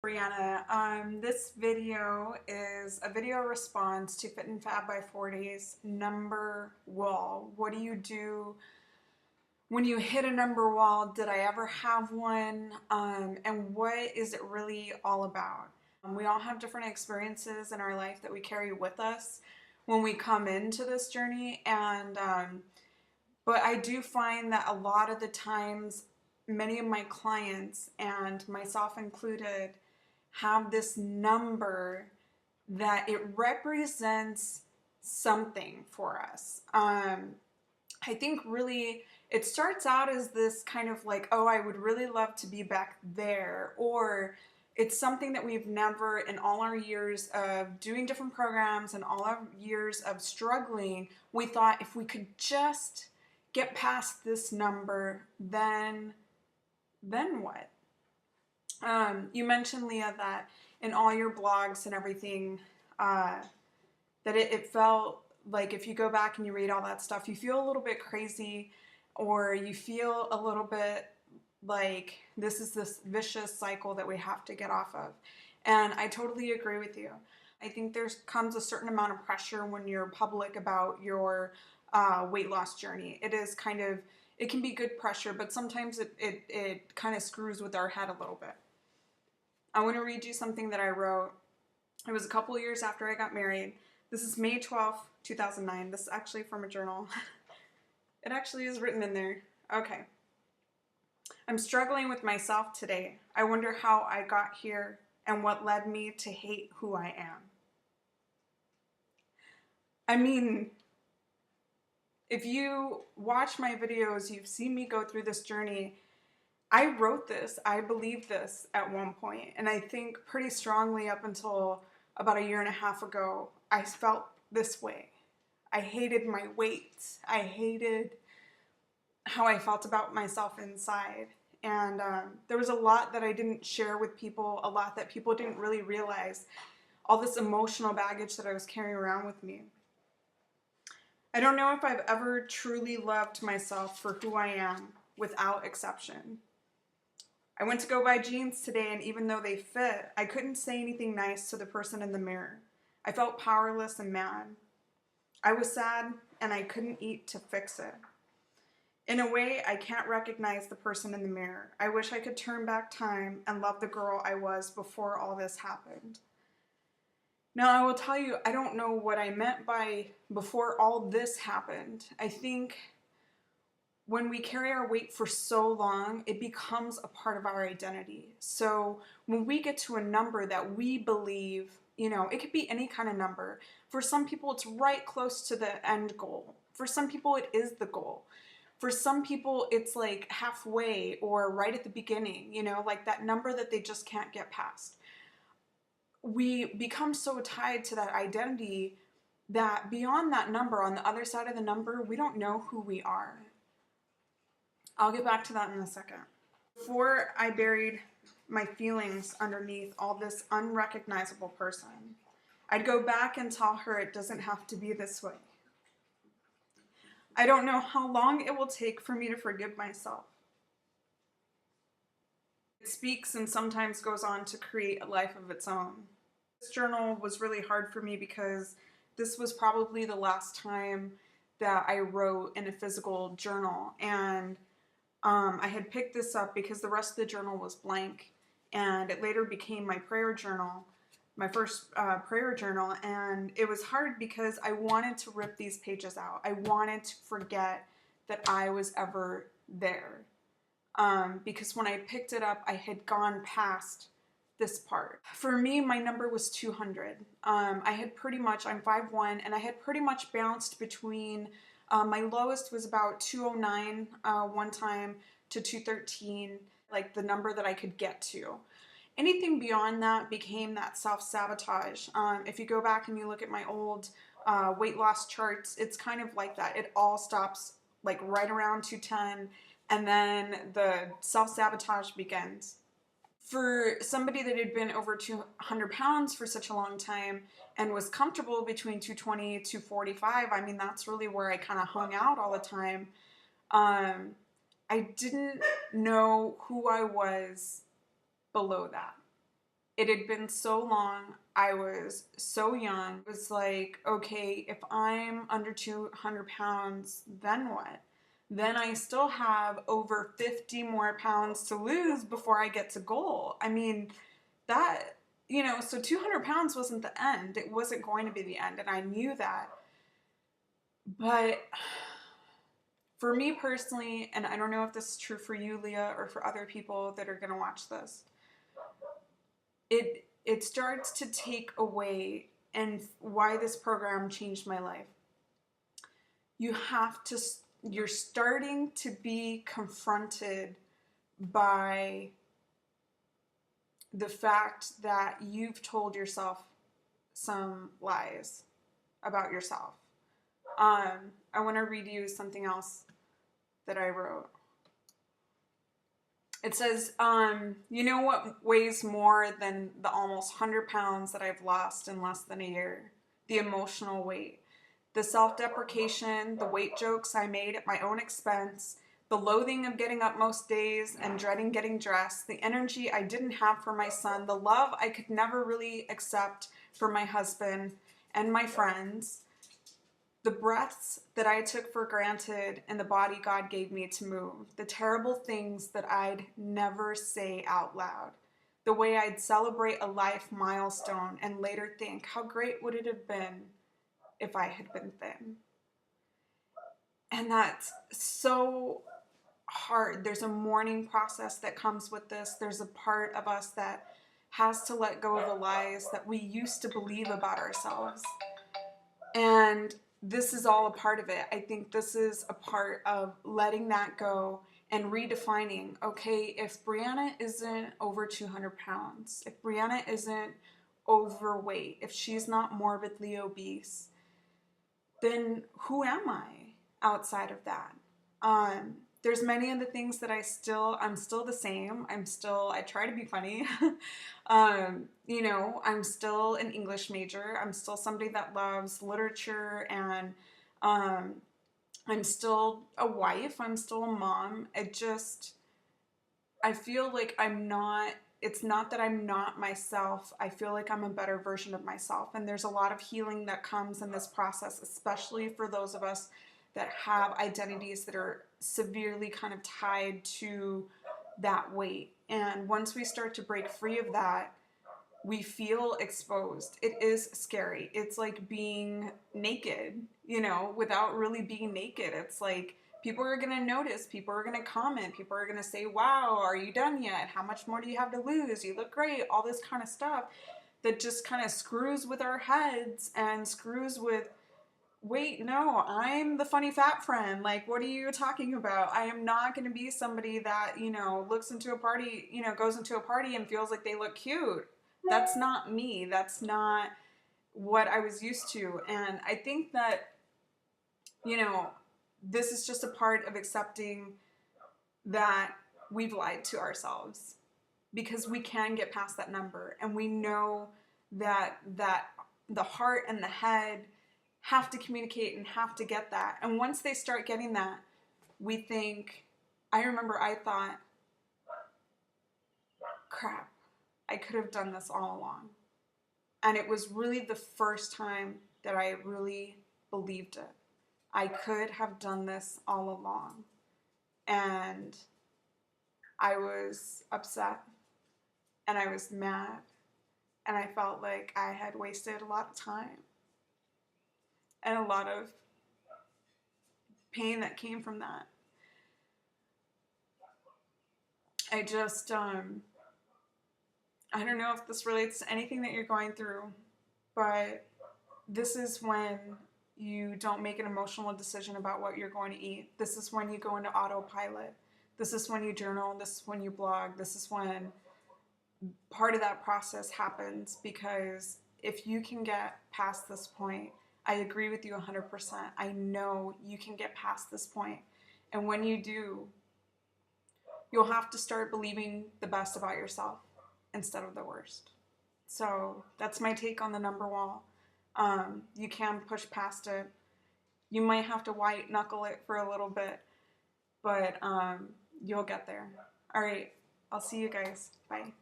Brianna. This video is a video response to Fit and Fab by 40's number wall. What do you do when you hit a number wall? Did I ever have one? And what is it really all about? We all have different experiences in our life that we carry with us when we come into this journey, but I do find that a lot of the times many of my clients, and myself included, have this number that it represents something for us. I think really it starts out as this kind of like, oh, I would really love to be back there, or it's something that we've never, in all our years of doing different programs and all our years of struggling, we thought if we could just get past this number, then what? You mentioned, Leah, that in all your blogs and everything, that it felt like if you go back and you read all that stuff, you feel a little bit crazy, or you feel a little bit like this is this vicious cycle that we have to get off of. And I totally agree with you. I think there comes a certain amount of pressure when you're public about your weight loss journey. It can be good pressure, but sometimes it kind of screws with our head a little bit. I want to read you something that I wrote. It was a couple of years after I got married. This is May 12th, 2009. This is actually from a journal. It actually is written in there. Okay. I'm struggling with myself today. I wonder how I got here and what led me to hate who I am. I mean, if you watch my videos, you've seen me go through this journey. I wrote this, I believed this at one point, and I think pretty strongly up until about a year and a half ago, I felt this way. I hated my weight. I hated how I felt about myself inside. And there was a lot that I didn't share with people, a lot that people didn't really realize, all this emotional baggage that I was carrying around with me. I don't know if I've ever truly loved myself for who I am, without exception. I went to go buy jeans today, and even though they fit, I couldn't say anything nice to the person in the mirror. I felt powerless and mad. I was sad, and I couldn't eat to fix it. In a way, I can't recognize the person in the mirror. I wish I could turn back time and love the girl I was before all this happened. Now, I will tell you, I don't know what I meant by before all this happened. I think when we carry our weight for so long, it becomes a part of our identity. So when we get to a number that we believe, it could be any kind of number. For some people, it's right close to the end goal. For some people, it is the goal. For some people, it's like halfway or right at the beginning, like that number that they just can't get past. We become so tied to that identity that beyond that number, on the other side of the number, we don't know who we are. I'll get back to that in a second. Before I buried my feelings underneath all this unrecognizable person, I'd go back and tell her it doesn't have to be this way. I don't know how long it will take for me to forgive myself. It speaks and sometimes goes on to create a life of its own. This journal was really hard for me because this was probably the last time that I wrote in a physical journal, and I had picked this up because the rest of the journal was blank, and it later became my prayer journal, my first prayer journal, and it was hard because I wanted to rip these pages out. I wanted to forget that I was ever there, because when I picked it up, I had gone past this part. For me, my number was 200. I'm 5'1", and I had pretty much bounced between, my lowest was about 209 one time to 213, like the number that I could get to. Anything beyond that became that self-sabotage. If you go back and you look at my old weight loss charts, it's kind of like that. It all stops like right around 210, and then the self-sabotage begins. For somebody that had been over 200 pounds for such a long time and was comfortable between 220 and 245, I mean, that's really where I kind of hung out all the time. I didn't know who I was below that. It had been so long. I was so young. It was like, okay, if I'm under 200 pounds, then what? Then I still have over 50 more pounds to lose before I get to goal. I mean, that, so 200 pounds wasn't the end. It wasn't going to be the end, and I knew that. But for me personally, and I don't know if this is true for you, Leah, or for other people that are going to watch this, it starts to take away, and why this program changed my life. You're starting to be confronted by the fact that you've told yourself some lies about yourself. I want to read you something else that I wrote. It says, you know what weighs more than the almost 100 pounds that I've lost in less than a year? The emotional weight. The self-deprecation, the weight jokes I made at my own expense, the loathing of getting up most days and dreading getting dressed, the energy I didn't have for my son, the love I could never really accept for my husband and my friends, the breaths that I took for granted and the body God gave me to move, the terrible things that I'd never say out loud, the way I'd celebrate a life milestone and later think, how great would it have been if I had been thin? And that's so hard. There's a mourning process that comes with this. There's a part of us that has to let go of the lies that we used to believe about ourselves. And this is all a part of it. I think this is a part of letting that go and redefining, okay, if Brianna isn't over 200 pounds, if Brianna isn't overweight, if she's not morbidly obese, then who am I outside of that? There's many of the things that I'm still the same. I try to be funny. I'm still an English major. I'm still somebody that loves literature, and I'm still a wife. I'm still a mom. I feel like it's not that I'm not myself. I feel like I'm a better version of myself. And there's a lot of healing that comes in this process, especially for those of us that have identities that are severely kind of tied to that weight. And once we start to break free of that, we feel exposed. It is scary. It's like being naked, without really being naked. It's like people are going to notice, people are going to comment, people are going to say, wow, are you done yet? How much more do you have to lose? You look great. All this kind of stuff that just kind of screws with our heads and screws with, wait, no, I'm the funny fat friend. Like, what are you talking about? I am not going to be somebody that, looks into a party, goes into a party and feels like they look cute. That's not me. That's not what I was used to. And I think that, this is just a part of accepting that we've lied to ourselves, because we can get past that number. And we know that the heart and the head have to communicate and have to get that. And once they start getting that, we think, I remember I thought, crap, I could have done this all along. And it was really the first time that I really believed it. I could have done this all along. And I was upset, and I was mad, and I felt like I had wasted a lot of time and a lot of pain that came from that. I don't know if this relates to anything that you're going through, but this is when you don't make an emotional decision about what you're going to eat. This is when you go into autopilot. This is when you journal. This is when you blog. This is when part of that process happens, because if you can get past this point, I agree with you 100%. I know you can get past this point. And when you do, you'll have to start believing the best about yourself instead of the worst. So that's my take on the number wall. You can push past it. You might have to white knuckle it for a little bit, but you'll get there. All right, I'll see you guys. Bye.